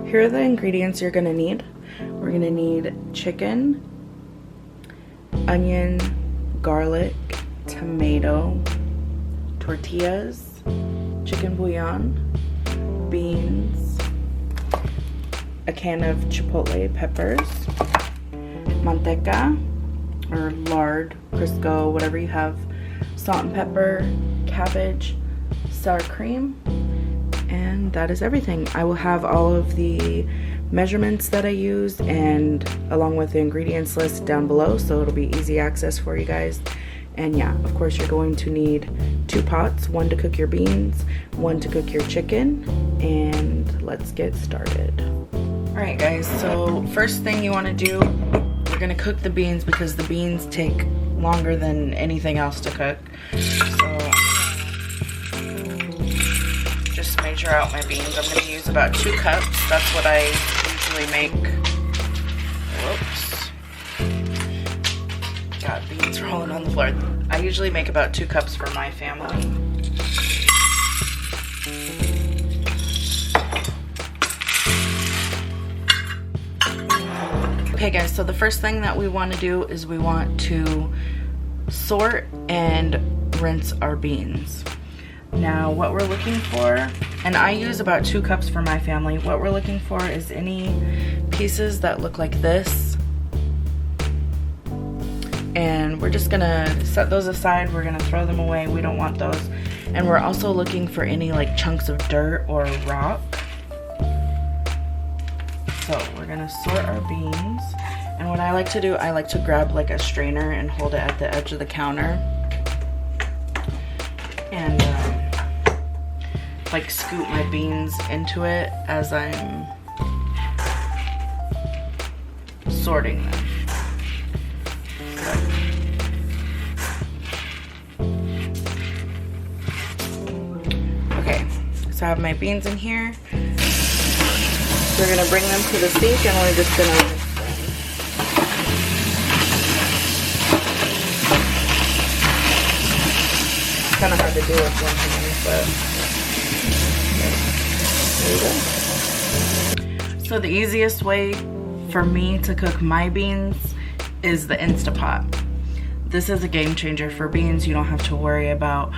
here are the ingredients you're gonna need. We're gonna need chicken, onion, garlic, tomato, tortillas, chicken bouillon, beans, a can of chipotle peppers, manteca or lard, Crisco, whatever you have, salt and pepper, cabbage, sour cream, and that is everything. I will have all of the measurements that I used and along with the ingredients list down below, so it'll be easy access for you guys. And yeah, of course you're going to need 2 pots, one to cook your beans, one to cook your chicken, and let's get started. All right guys, so first thing you want to do, we're gonna cook the beans because the beans take longer than anything else to cook. So just measure out my beans. I'm gonna use about 2 cups. That's what I usually make. Whoops. Got beans rolling on the floor. I usually make about 2 cups for my family. Okay guys, so the first thing that we want to do is we want to sort and rinse our beans. Now what we're looking for, and I use about 2 cups for my family, what we're looking for is any pieces that look like this. And we're just gonna set those aside. We're gonna throw them away. We don't want those. And we're also looking for any like chunks of dirt or rock. So we're gonna sort our beans. And what I like to do, I like to grab like a strainer and hold it at the edge of the counter. And like scoop my beans into it as I'm sorting them. Okay, so I have my beans in here. We're gonna bring them to the sink and we're just gonna rinse them. It's kind of hard to do with one hand, but there you go. So the easiest way for me to cook my beans is the Instapot. This is a game changer for beans. You don't have to worry about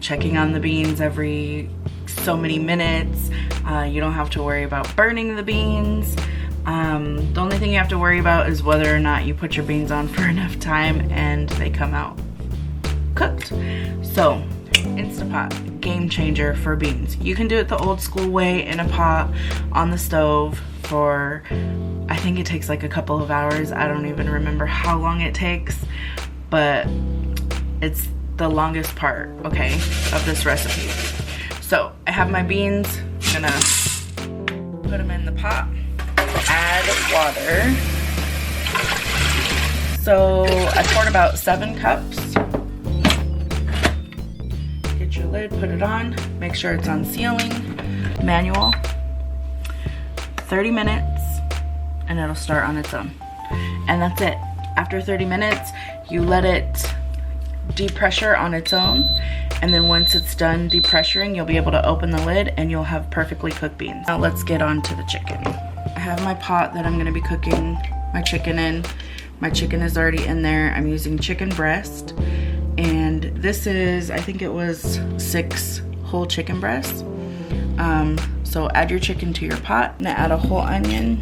checking on the beans every so many minutes. You don't have to worry about burning the beans. The only thing you have to worry about is whether or not you put your beans on for enough time and they come out cooked. So Instapot, game changer for beans. You can do it the old school way in a pot on the stove for, I think it takes like a couple of hours. I don't even remember how long it takes, but it's the longest part, okay, of this recipe. So I have my beans. I'm gonna put them in the pot, add water. So I poured about 7 cups. Get your lid, put it on, make sure it's on sealing, manual. 30 minutes and it'll start on its own. And that's it. After 30 minutes, you let it depressure on its own. And then once it's done depressuring, you'll be able to open the lid and you'll have perfectly cooked beans. Now let's get on to the chicken. I have my pot that I'm gonna be cooking my chicken in. My chicken is already in there. I'm using chicken breast. And this is, I think it was 6 whole chicken breasts. So add your chicken to your pot. I'm gonna add a whole onion.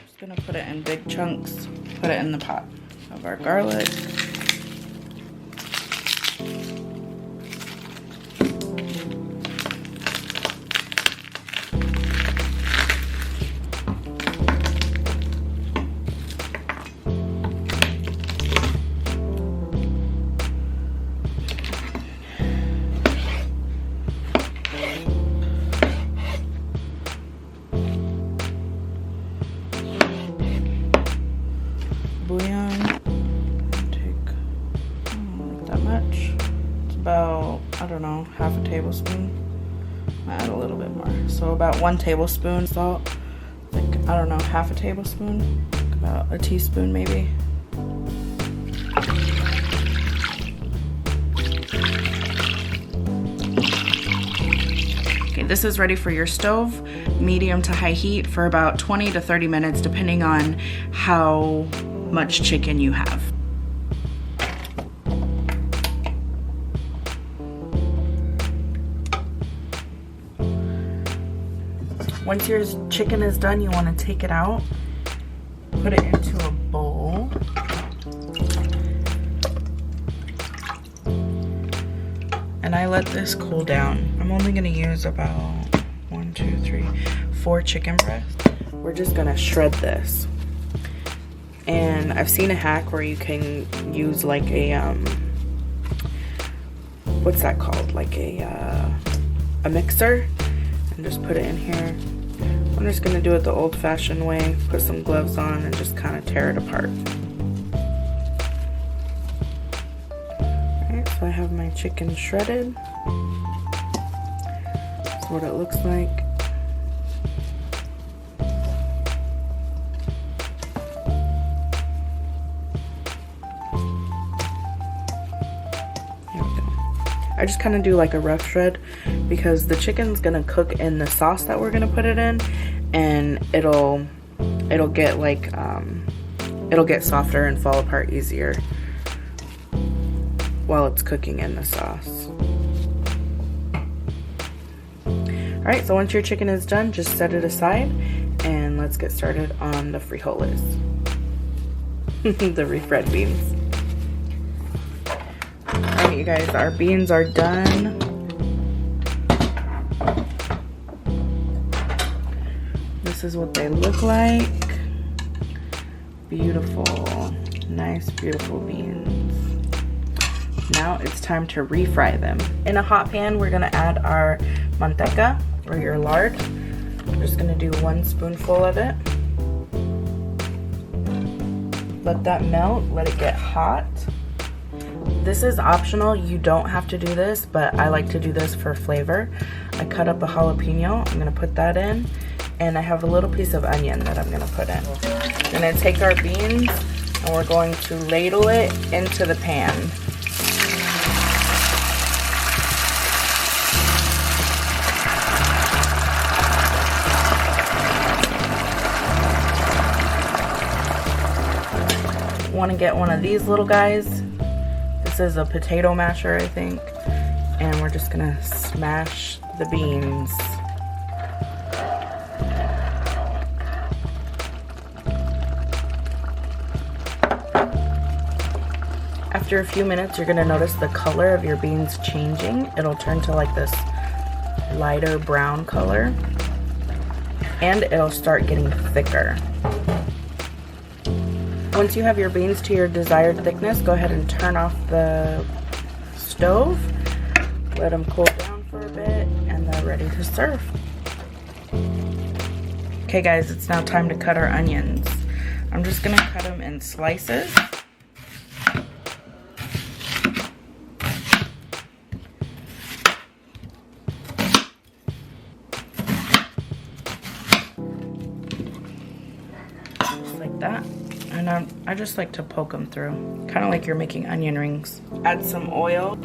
Just gonna put it in big chunks, put it in the pot. Of our garlic. Bullion, take not that much. It's about, I don't know, half a tablespoon. Add a little bit more. So about 1 tablespoon salt. Like, I don't know, half a tablespoon? About a teaspoon maybe. Okay, this is ready for your stove. Medium to high heat for about 20 to 30 minutes depending on how much chicken you have. Once your chicken is done, you want to take it out, put it into a bowl. And I let this cool down. I'm only gonna use about 1, 2, 3, 4 chicken breasts. We're just gonna shred this. And I've seen a hack where you can use like a, what's that called? Like a mixer, and just put it in here. I'm just gonna do it the old-fashioned way, put some gloves on and just kind of tear it apart. Alright, so I have my chicken shredded. That's what it looks like. There we go. I just kind of do like a rough shred because the chicken's gonna cook in the sauce that we're gonna put it in, and it'll get like it'll get softer and fall apart easier while it's cooking in the sauce. Alright, so once your chicken is done, just set it aside and let's get started on the frijoles. The refried beans. Alright, you guys, our beans are done. This is what they look like. Beautiful, nice, beautiful beans. Now it's time to refry them. In a hot pan, we're gonna add our manteca, or your lard. I'm just gonna do 1 spoonful of it. Let that melt, let it get hot. This is optional, you don't have to do this, but I like to do this for flavor. I cut up a jalapeno, I'm gonna put that in, and I have a little piece of onion that I'm gonna put in. I'm gonna take our beans and we're going to ladle it into the pan. Want to get one of these little guys. This is a potato masher, I think, and we're just gonna smash the beans. After a few minutes, you're gonna notice the color of your beans changing. It'll turn to like this lighter brown color, and it'll start getting thicker. Once you have your beans to your desired thickness, go ahead and turn off the stove. Let them cool down for a bit, and they're ready to serve. Okay guys, it's now time to cut our onions. I'm just gonna cut them in slices. Just like that. And I just like to poke them through, kind of like you're making onion rings. Add some oil.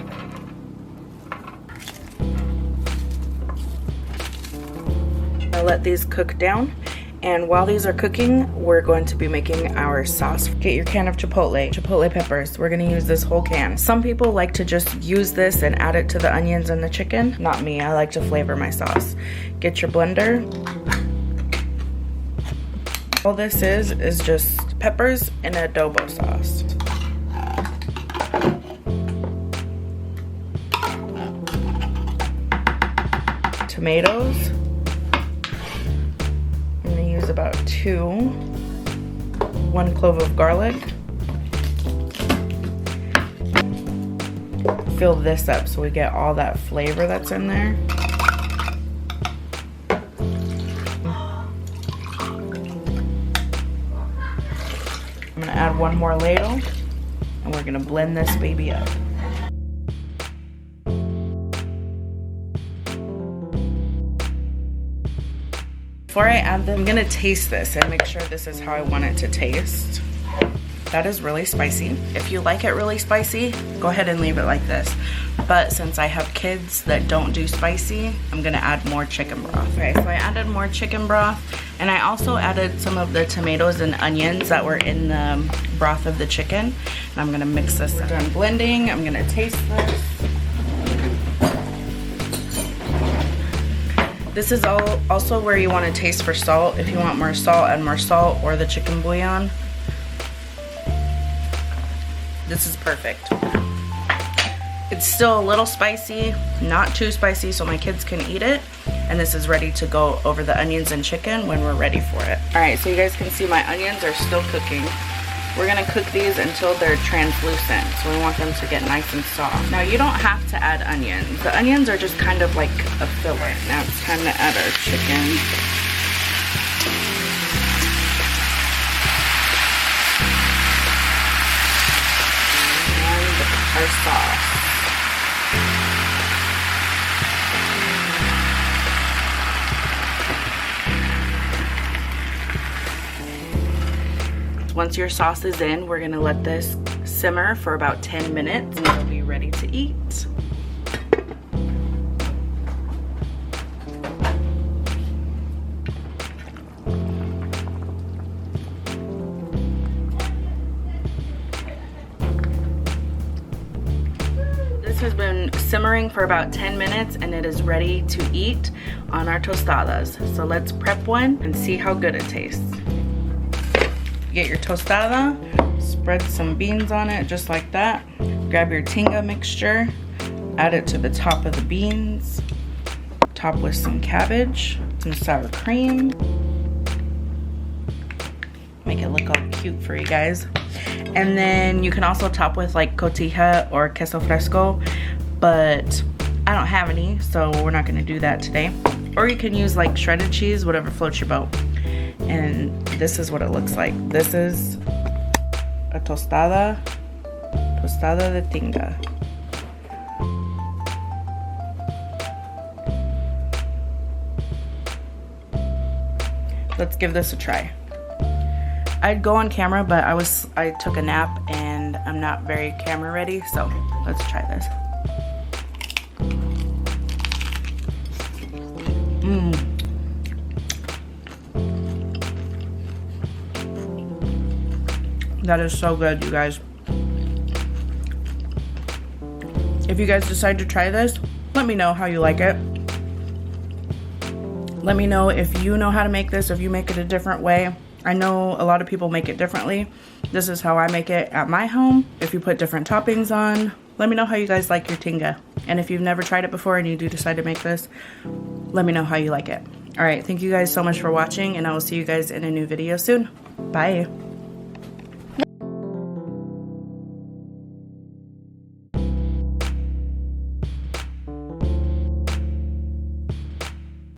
I'll let these cook down, and while these are cooking, we're going to be making our sauce. Get your can of chipotle peppers. We're gonna use this whole can. Some people like to just use this and add it to the onions and the chicken. Not me, I like to flavor my sauce. Get your blender. All this is just peppers and adobo sauce. Tomatoes. I'm gonna use about 2. 1 clove of garlic. Fill this up so we get all that flavor that's in there. I'm gonna add 1 more ladle, and we're gonna blend this baby up. Before I add them, I'm gonna taste this and make sure this is how I want it to taste. That is really spicy. If you like it really spicy, go ahead and leave it like this. But since I have kids that don't do spicy, I'm gonna add more chicken broth. Okay, so I added more chicken broth, and I also added some of the tomatoes and onions that were in the broth of the chicken. And I'm gonna mix this up. Done blending, I'm gonna taste this. This is also where you wanna taste for salt. If you want more salt, add more salt, or the chicken bouillon. This is perfect. It's still a little spicy, not too spicy, so my kids can eat it. And this is ready to go over the onions and chicken when we're ready for it. All right, so you guys can see my onions are still cooking. We're gonna cook these until they're translucent, so we want them to get nice and soft. Now, you don't have to add onions. The onions are just kind of like a filler. Now it's time to add our chicken. Our sauce. Once your sauce is in, we're gonna let this simmer for about 10 minutes and it'll be ready to eat. Has been simmering for about 10 minutes and it is ready to eat on our tostadas. So let's prep one and see how good it tastes. Get your tostada, spread some beans on it just like that. Grab your tinga mixture, add it to the top of the beans, top with some cabbage, some sour cream. Make it look all cute for you guys. And then you can also top with like cotija or queso fresco, but I don't have any, so we're not gonna do that today. Or you can use like shredded cheese, whatever floats your boat. And this is what it looks like. This is a tostada de tinga. Let's give this a try. I'd go on camera, but I took a nap and I'm not very camera ready, so let's try this. That is so good, you guys. If you guys decide to try this, let me know how you like it. Let me know if you know how to make this, if you make it a different way. I know a lot of people make it differently. This is how I make it at my home. If you put different toppings on, let me know how you guys like your tinga. And if you've never tried it before and you do decide to make this, let me know how you like it. All right, thank you guys so much for watching, and I will see you guys in a new video soon. Bye.